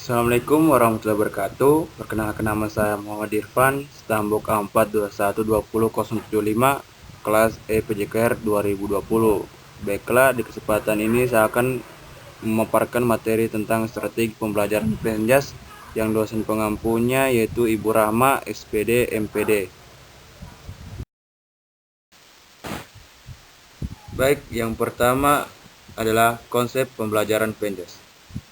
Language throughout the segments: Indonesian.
Assalamualaikum warahmatullahi wabarakatuh. Perkenalkan, nama saya Muhammad Irfan, Stambok A4212075, kelas EPJKR 2020. Baiklah, di kesempatan ini saya akan memaparkan materi tentang strategi pembelajaran Penjas yang dosen pengampunya yaitu Ibu Rahma, SPD, MPD. Baik, yang pertama adalah konsep pembelajaran Penjas.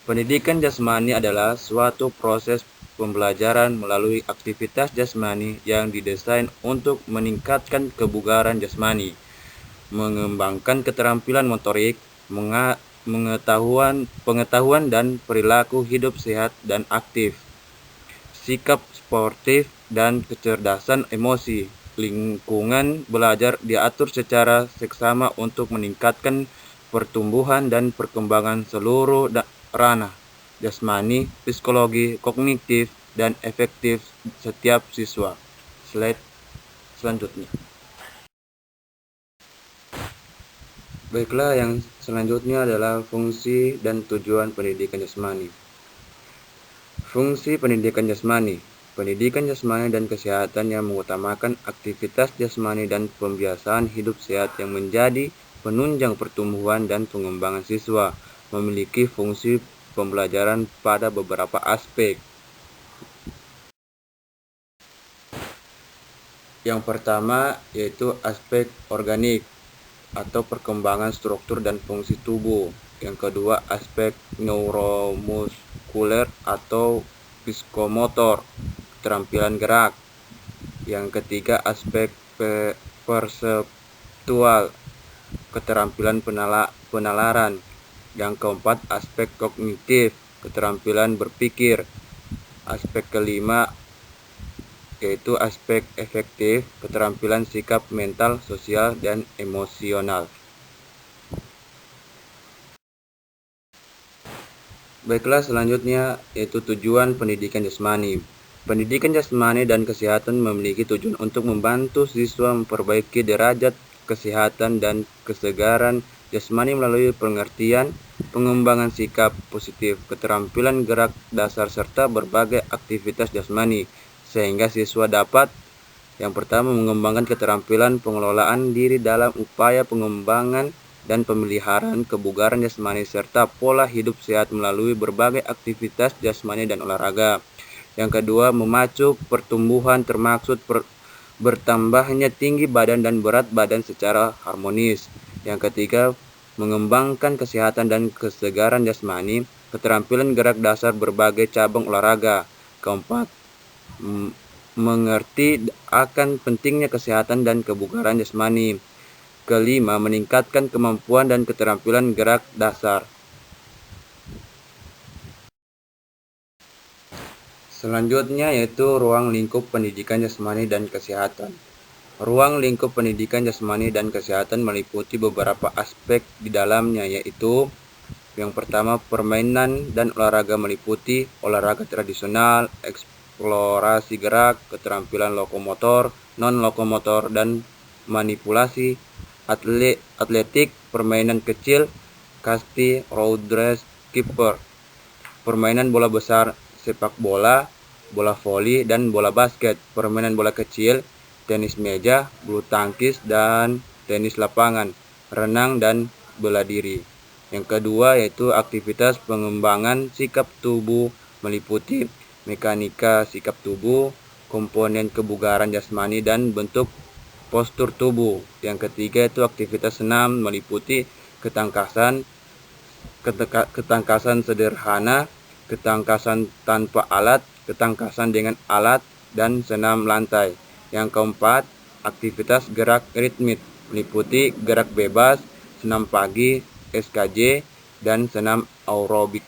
Pendidikan jasmani adalah suatu proses pembelajaran melalui aktivitas jasmani yang didesain untuk meningkatkan kebugaran jasmani, mengembangkan keterampilan motorik, pengetahuan dan perilaku hidup sehat dan aktif, sikap sportif dan kecerdasan emosi. Lingkungan belajar diatur secara seksama untuk meningkatkan pertumbuhan dan perkembangan seluruh ranah jasmani, psikologi, kognitif, dan efektif setiap siswa. Slide selanjutnya. Baiklah, yang selanjutnya adalah fungsi dan tujuan pendidikan jasmani. Fungsi pendidikan jasmani. Pendidikan jasmani dan kesehatan yang mengutamakan aktivitas jasmani dan pembiasaan hidup sehat yang menjadi penunjang pertumbuhan dan pengembangan siswa, memiliki fungsi pembelajaran pada beberapa aspek. Yang pertama yaitu aspek organik atau perkembangan struktur dan fungsi tubuh. Yang kedua aspek neuromuskuler atau psikomotor, keterampilan gerak. Yang ketiga aspek perseptual, keterampilan penalaran. Yang keempat aspek kognitif, keterampilan berpikir. Aspek kelima yaitu aspek efektif, keterampilan sikap mental, sosial, dan emosional. Baiklah, selanjutnya yaitu tujuan pendidikan jasmani. Pendidikan jasmani dan kesehatan memiliki tujuan untuk membantu siswa memperbaiki derajat kesehatan dan kesegaran jasmani melalui pengertian, pengembangan sikap positif, keterampilan gerak dasar, serta berbagai aktivitas jasmani, sehingga siswa dapat yang pertama mengembangkan keterampilan pengelolaan diri dalam upaya pengembangan dan pemeliharaan kebugaran jasmani serta pola hidup sehat melalui berbagai aktivitas jasmani dan olahraga. Yang kedua, memacu pertumbuhan termaksud bertambahnya tinggi badan dan berat badan secara harmonis. Yang ketiga, mengembangkan kesehatan dan kesegaran jasmani, keterampilan gerak dasar berbagai cabang olahraga. Keempat, mengerti akan pentingnya kesehatan dan kebugaran jasmani. Kelima, meningkatkan kemampuan dan keterampilan gerak dasar. Selanjutnya yaitu ruang lingkup pendidikan jasmani dan kesehatan. Ruang lingkup pendidikan jasmani dan kesehatan meliputi beberapa aspek di dalamnya, yaitu yang pertama permainan dan olahraga, meliputi olahraga tradisional, eksplorasi gerak, keterampilan lokomotor, non-lokomotor, dan manipulasi, atletik, permainan kecil, kasti, road race, keeper, permainan bola besar, sepak bola, bola voli, dan bola basket, permainan bola kecil, tenis meja, bulu tangkis, dan tenis lapangan, renang, dan bela diri. Yang kedua yaitu aktivitas pengembangan sikap tubuh, meliputi mekanika sikap tubuh, komponen kebugaran jasmani, dan bentuk postur tubuh. Yang ketiga itu aktivitas senam, meliputi ketangkasan sederhana, ketangkasan tanpa alat, ketangkasan dengan alat, dan senam lantai. Yang keempat, aktivitas gerak ritmik, meliputi gerak bebas, senam pagi, SKJ, dan senam aerobik.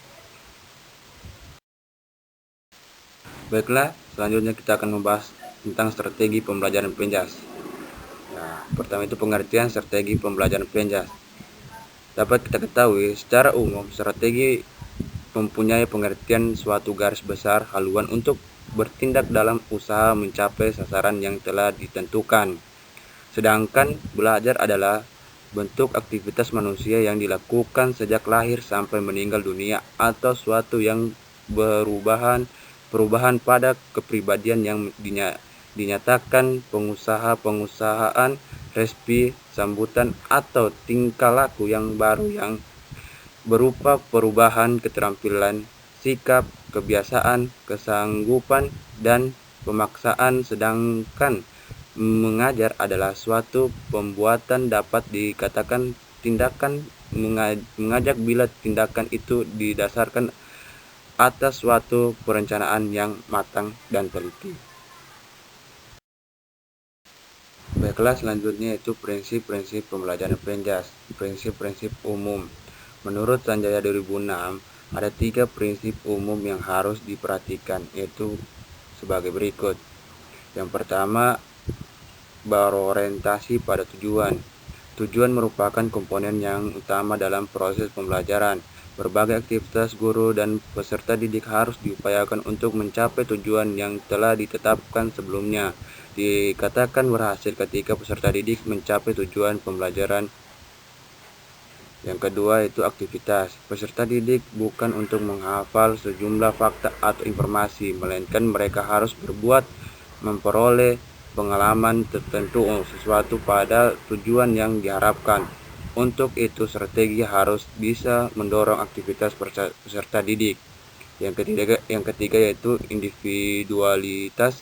Baiklah, selanjutnya kita akan membahas tentang strategi pembelajaran Penjas. Nah, pertama itu pengertian strategi pembelajaran Penjas. Dapat kita ketahui secara umum, strategi mempunyai pengertian suatu garis besar haluan untuk bertindak dalam usaha mencapai sasaran yang telah ditentukan. Sedangkan belajar adalah bentuk aktivitas manusia yang dilakukan sejak lahir sampai meninggal dunia atau suatu yang perubahan pada kepribadian yang dinyatakan pengusahaan, respi, sambutan, atau tingkah laku yang baru yang berupa perubahan keterampilan, sikap, kebiasaan, kesanggupan, dan pemaksaan. Sedangkan mengajar adalah suatu pembuatan dapat dikatakan tindakan mengajak bila tindakan itu didasarkan atas suatu perencanaan yang matang dan teliti. Baiklah, selanjutnya itu prinsip-prinsip pembelajaran penjas, prinsip-prinsip umum. Menurut Sanjaya 2006, ada 3 prinsip umum yang harus diperhatikan, yaitu sebagai berikut. Yang pertama, berorientasi pada tujuan. Tujuan merupakan komponen yang utama dalam proses pembelajaran. Berbagai aktivitas guru dan peserta didik harus diupayakan untuk mencapai tujuan yang telah ditetapkan sebelumnya. Dikatakan berhasil ketika peserta didik mencapai tujuan pembelajaran. Yang kedua itu aktivitas. Peserta didik bukan untuk menghafal sejumlah fakta atau informasi, melainkan mereka harus berbuat, memperoleh pengalaman tertentu sesuatu pada tujuan yang diharapkan. Untuk itu strategi harus bisa mendorong aktivitas peserta didik. Yang ketiga yaitu individualitas.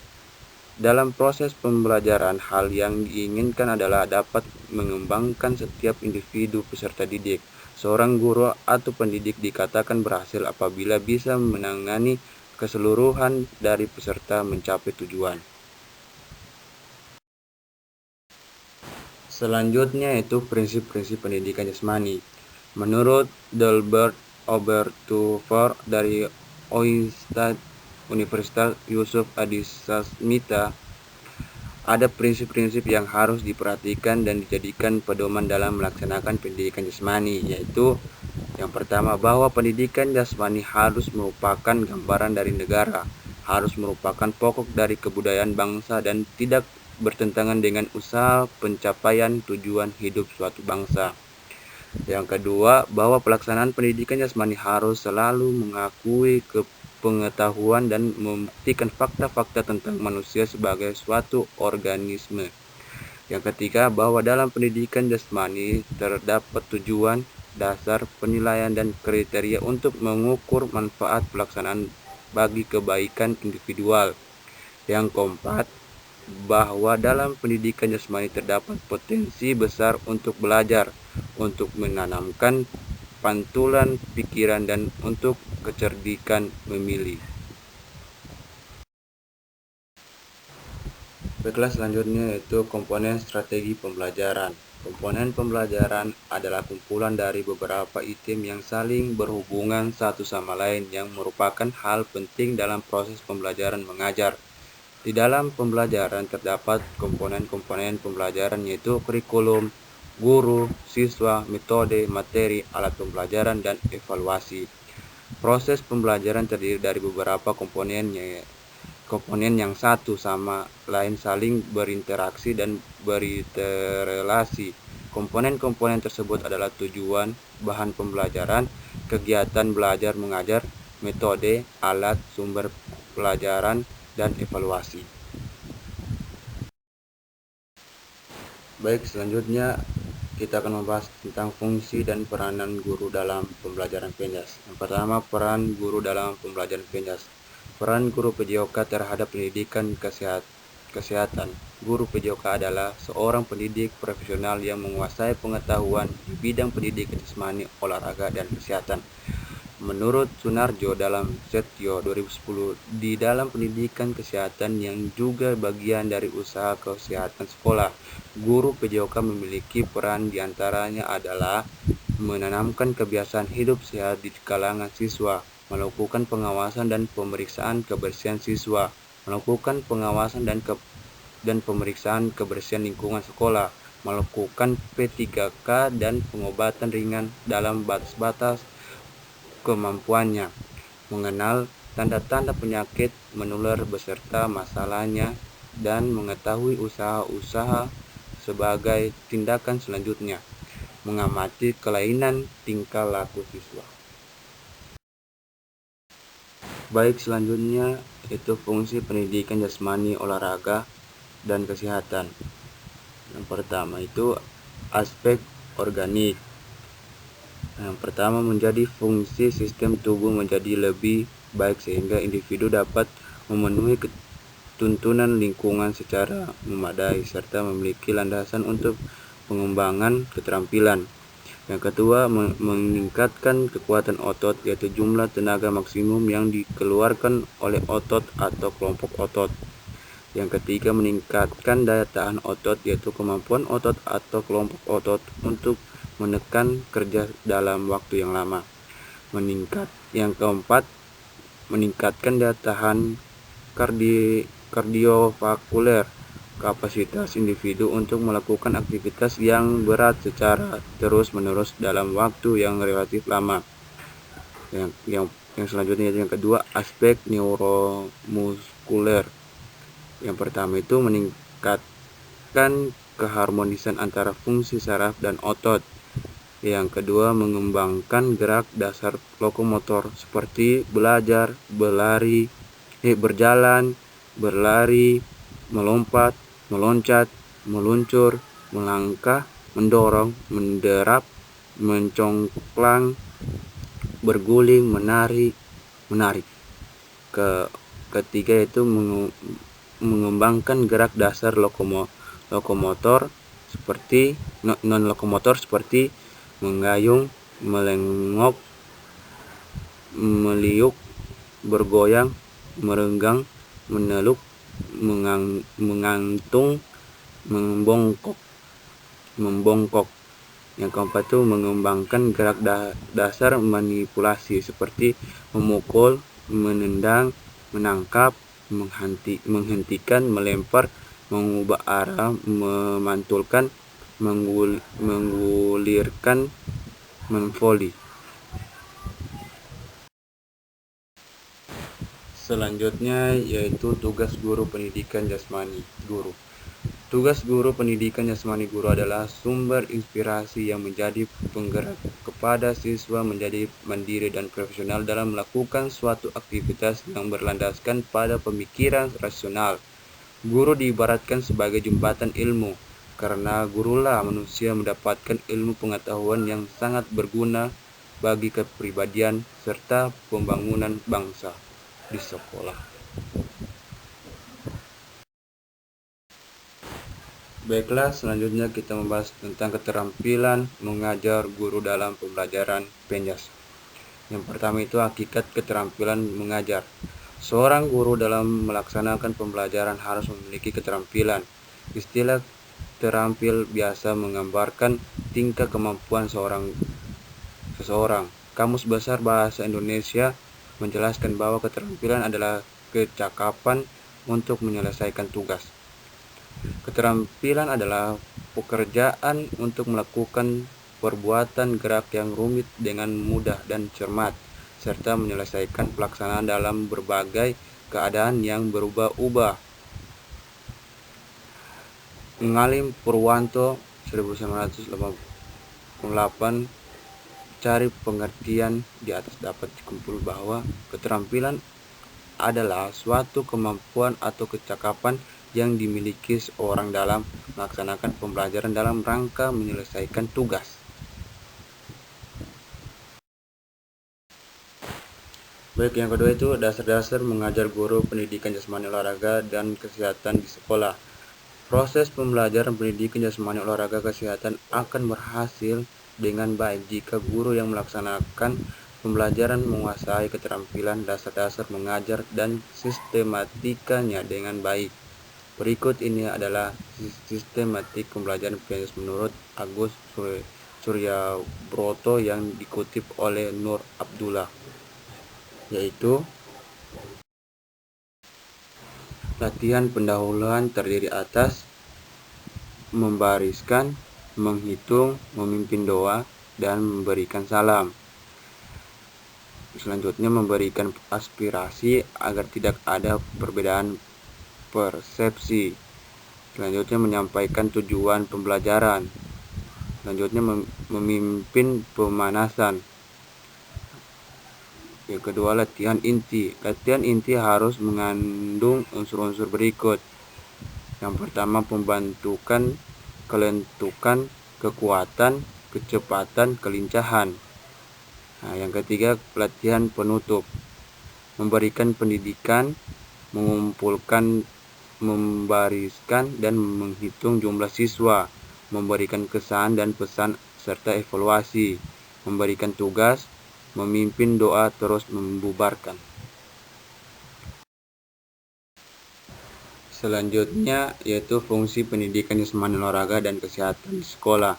Dalam proses pembelajaran, hal yang diinginkan adalah dapat mengembangkan setiap individu peserta didik. Seorang guru atau pendidik dikatakan berhasil apabila bisa menangani keseluruhan dari peserta mencapai tujuan. Selanjutnya itu prinsip-prinsip pendidikan jasmani. Menurut Delbert Obertuffer dari Universitas Yusuf Adisasmita, ada prinsip-prinsip yang harus diperhatikan dan dijadikan pedoman dalam melaksanakan pendidikan jasmani, yaitu yang pertama, bahwa pendidikan jasmani harus merupakan gambaran dari negara, harus merupakan pokok dari kebudayaan bangsa dan tidak bertentangan dengan usaha pencapaian tujuan hidup suatu bangsa. Yang kedua, bahwa pelaksanaan pendidikan jasmani harus selalu mengakui pengetahuan dan membuktikan fakta-fakta tentang manusia sebagai suatu organisme. Yang ketiga, bahwa dalam pendidikan jasmani terdapat tujuan, dasar, penilaian, dan kriteria untuk mengukur manfaat pelaksanaan bagi kebaikan individual. Yang keempat, bahwa dalam pendidikan jasmani terdapat potensi besar untuk belajar, untuk menanamkan pantulan pikiran, dan untuk kecerdikan memilih. Baiklah, selanjutnya yaitu komponen strategi pembelajaran. Komponen pembelajaran adalah kumpulan dari beberapa item yang saling berhubungan satu sama lain yang merupakan hal penting dalam proses pembelajaran mengajar. Di dalam pembelajaran terdapat komponen-komponen pembelajaran yaitu kurikulum, guru, siswa, metode, materi, alat pembelajaran, dan evaluasi. Proses pembelajaran terdiri dari beberapa komponen yang satu sama lain saling berinteraksi dan berinterelasi. Komponen-komponen tersebut adalah tujuan, bahan pembelajaran, kegiatan belajar mengajar, metode, alat, sumber pelajaran, dan evaluasi. Baik, selanjutnya kita akan membahas tentang fungsi dan peranan guru dalam pembelajaran penjas. Yang pertama, peran guru dalam pembelajaran penjas. Peran guru PJOK terhadap pendidikan kesehatan. Guru PJOK adalah seorang pendidik profesional yang menguasai pengetahuan di bidang pendidikan jasmani, olahraga, dan kesehatan. Menurut Sunarjo dalam Setio 2010, di dalam pendidikan kesehatan yang juga bagian dari usaha kesehatan sekolah, guru PJOK memiliki peran diantaranya adalah menanamkan kebiasaan hidup sehat di kalangan siswa, melakukan pengawasan dan pemeriksaan kebersihan siswa, melakukan pengawasan dan pemeriksaan kebersihan lingkungan sekolah, melakukan P3K dan pengobatan ringan dalam batas-batas kemampuannya, mengenal tanda-tanda penyakit menular beserta masalahnya, dan mengetahui usaha-usaha sebagai tindakan selanjutnya, mengamati kelainan tingkah laku siswa. Baik, selanjutnya itu fungsi pendidikan jasmani, olahraga, dan kesehatan. Yang pertama itu aspek organik. Yang pertama, menjadi fungsi sistem tubuh menjadi lebih baik sehingga individu dapat memenuhi tuntunan lingkungan secara memadai serta memiliki landasan untuk pengembangan keterampilan. Yang kedua, meningkatkan kekuatan otot, yaitu jumlah tenaga maksimum yang dikeluarkan oleh otot atau kelompok otot. Yang ketiga, meningkatkan daya tahan otot, yaitu kemampuan otot atau kelompok otot untuk menekan kerja dalam waktu yang lama. Yang keempat, meningkatkan daya tahan kardiovaskuler, kapasitas individu untuk melakukan aktivitas yang berat secara terus-menerus dalam waktu yang relatif lama. Yang selanjutnya yang kedua, aspek neuromuskuler. Yang pertama itu meningkatkan keharmonisan antara fungsi saraf dan otot. Yang kedua, mengembangkan gerak dasar lokomotor seperti belajar, berjalan, berlari, melompat, meloncat, meluncur, melangkah, mendorong, menderap, mencongklang, berguling, menarik. Ketiga itu mengembangkan gerak dasar lokomotor seperti non lokomotor seperti menggayung, melengok, meliuk, bergoyang, merenggang, meneluk, mengantung, membongkok. Yang keempat itu mengembangkan gerak dasar manipulasi seperti memukul, menendang, menangkap, menghentikan, melempar, mengubah arah, memantulkan, menggulirkan, menvoli. Selanjutnya yaitu tugas guru pendidikan jasmani guru. Tugas guru pendidikan jasmani guru adalah sumber inspirasi yang menjadi penggerak kepada siswa menjadi mandiri dan profesional dalam melakukan suatu aktivitas yang berlandaskan pada pemikiran rasional. Guru diibaratkan sebagai jembatan ilmu, karena gurulah manusia mendapatkan ilmu pengetahuan yang sangat berguna bagi kepribadian serta pembangunan bangsa di sekolah. Baiklah, selanjutnya kita membahas tentang keterampilan mengajar guru dalam pembelajaran penjas. Yang pertama itu hakikat keterampilan mengajar. Seorang guru dalam melaksanakan pembelajaran harus memiliki keterampilan. Istilah terampil biasa menggambarkan tingkat kemampuan seseorang. Kamus Besar Bahasa Indonesia menjelaskan bahwa keterampilan adalah kecakapan untuk menyelesaikan tugas. Keterampilan adalah pekerjaan untuk melakukan perbuatan gerak yang rumit dengan mudah dan cermat, serta menyelesaikan pelaksanaan dalam berbagai keadaan yang berubah-ubah. Ngalim Purwanto 1988. Cari pengertian di atas dapat dikumpul bahwa keterampilan adalah suatu kemampuan atau kecakapan yang dimiliki seorang dalam melaksanakan pembelajaran dalam rangka menyelesaikan tugas. Baik, yang kedua itu dasar-dasar mengajar guru pendidikan jasmani olahraga dan kesehatan di sekolah. Proses pembelajaran pendidikan jasmani olahraga kesehatan akan berhasil dengan baik jika guru yang melaksanakan pembelajaran menguasai keterampilan dasar-dasar mengajar dan sistematikanya dengan baik. Berikut ini adalah sistematik pembelajaran PNS menurut Agus Suryabroto yang dikutip oleh Nur Abdullah, yaitu latihan pendahuluan terdiri atas membariskan, menghitung, memimpin doa, dan memberikan salam. Selanjutnya memberikan aspirasi agar tidak ada perbedaan persepsi. Selanjutnya menyampaikan tujuan pembelajaran. Selanjutnya memimpin pemanasan. Yang kedua, latihan inti. Latihan inti harus mengandung unsur-unsur berikut. Yang pertama, pembentukan, kelentukan, kekuatan, kecepatan, kelincahan. Nah, yang ketiga, latihan penutup. Memberikan pendidikan, mengumpulkan, membariskan, dan menghitung jumlah siswa. Memberikan kesan dan pesan serta evaluasi. Memberikan tugas, memimpin doa, terus membubarkan. Selanjutnya yaitu fungsi pendidikan jasmani, olahraga, dan kesehatan di sekolah.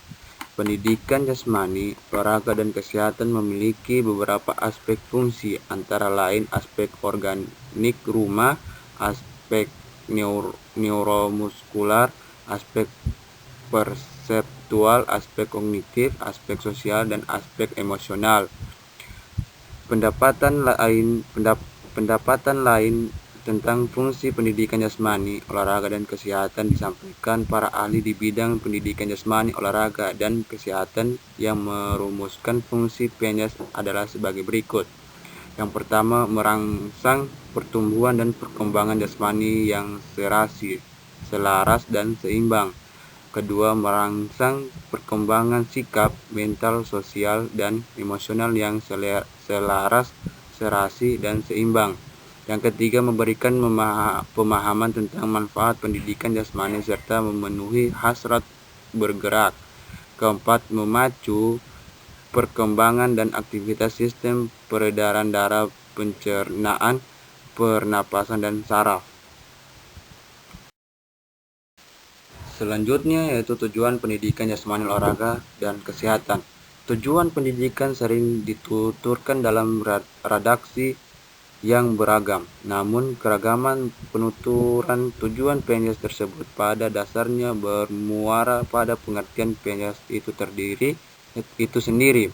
Pendidikan jasmani, olahraga, dan kesehatan memiliki beberapa aspek fungsi, antara lain aspek organik rumah, aspek neuromuskular, aspek perseptual, aspek kognitif, aspek sosial, dan aspek emosional. Pendapatan lain tentang fungsi pendidikan jasmani, olahraga, dan kesehatan disampaikan para ahli di bidang pendidikan jasmani, olahraga, dan kesehatan yang merumuskan fungsi PNS adalah sebagai berikut. Yang pertama, merangsang pertumbuhan dan perkembangan jasmani yang serasi, selaras, dan seimbang. Kedua, merangsang perkembangan sikap, mental, sosial, dan emosional yang selaras, serasi, dan seimbang. Yang ketiga, memberikan pemahaman tentang manfaat pendidikan jasmani serta memenuhi hasrat bergerak. Keempat, memacu perkembangan dan aktivitas sistem peredaran darah, pencernaan, pernapasan, dan saraf. Selanjutnya yaitu tujuan pendidikan jasmani, olahraga, dan kesehatan. Tujuan pendidikan sering dituturkan dalam redaksi yang beragam, namun keragaman penuturan tujuan PNS tersebut pada dasarnya bermuara pada pengertian PNS itu sendiri.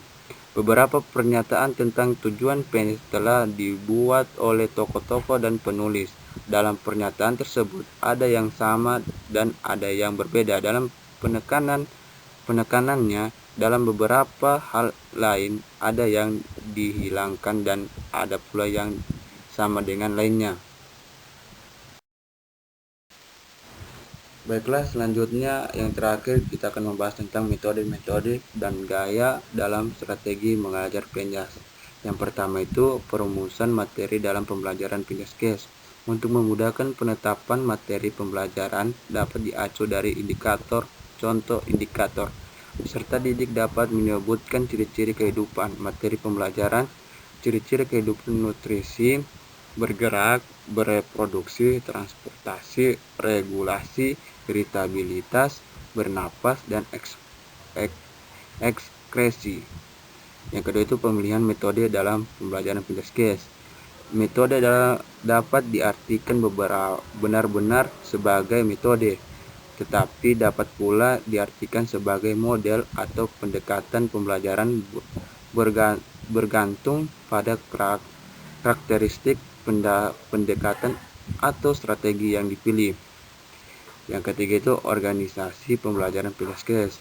Beberapa pernyataan tentang tujuan PNS telah dibuat oleh tokoh-tokoh dan penulis. Dalam pernyataan tersebut ada yang sama dan ada yang berbeda dalam penekanannya. Dalam beberapa hal lain ada yang dihilangkan dan ada pula yang sama dengan lainnya. Baiklah, selanjutnya yang terakhir kita akan membahas tentang metode-metode dan gaya dalam strategi mengajar PNS. Yang pertama itu perumusan materi dalam pembelajaran PNS. Untuk memudahkan penetapan materi pembelajaran dapat diacu dari indikator, contoh indikator. Peserta didik dapat menyebutkan ciri-ciri kehidupan materi pembelajaran, ciri-ciri kehidupan nutrisi, bergerak, bereproduksi, transportasi, regulasi, iritabilitas, bernapas, dan ekskresi. Yang kedua itu pemilihan metode dalam pembelajaran PNS. Metode dapat diartikan benar-benar sebagai metode, tetapi dapat pula diartikan sebagai model atau pendekatan pembelajaran bergantung pada karakteristik pendekatan atau strategi yang dipilih. Yang ketiga itu organisasi pembelajaran PNS.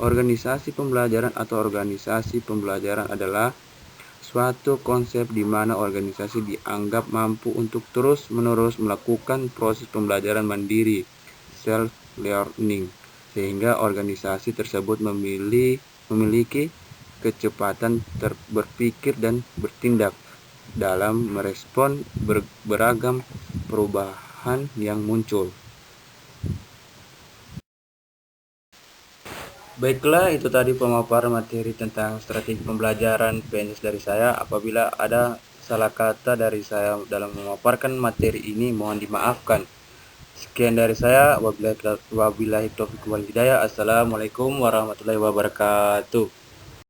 Organisasi pembelajaran atau organisasi pembelajaran adalah suatu konsep di mana organisasi dianggap mampu untuk terus-menerus melakukan proses pembelajaran mandiri, self-learning, sehingga organisasi tersebut memiliki kecepatan berpikir dan bertindak dalam merespon beragam perubahan yang muncul. Baiklah, itu tadi pemaparan materi tentang strategi pembelajaran PNS dari saya. Apabila ada salah kata dari saya dalam memaparkan materi ini, mohon dimaafkan. Sekian dari saya. Wabillahi taufiq wal hidayah. Assalamualaikum warahmatullahi wabarakatuh.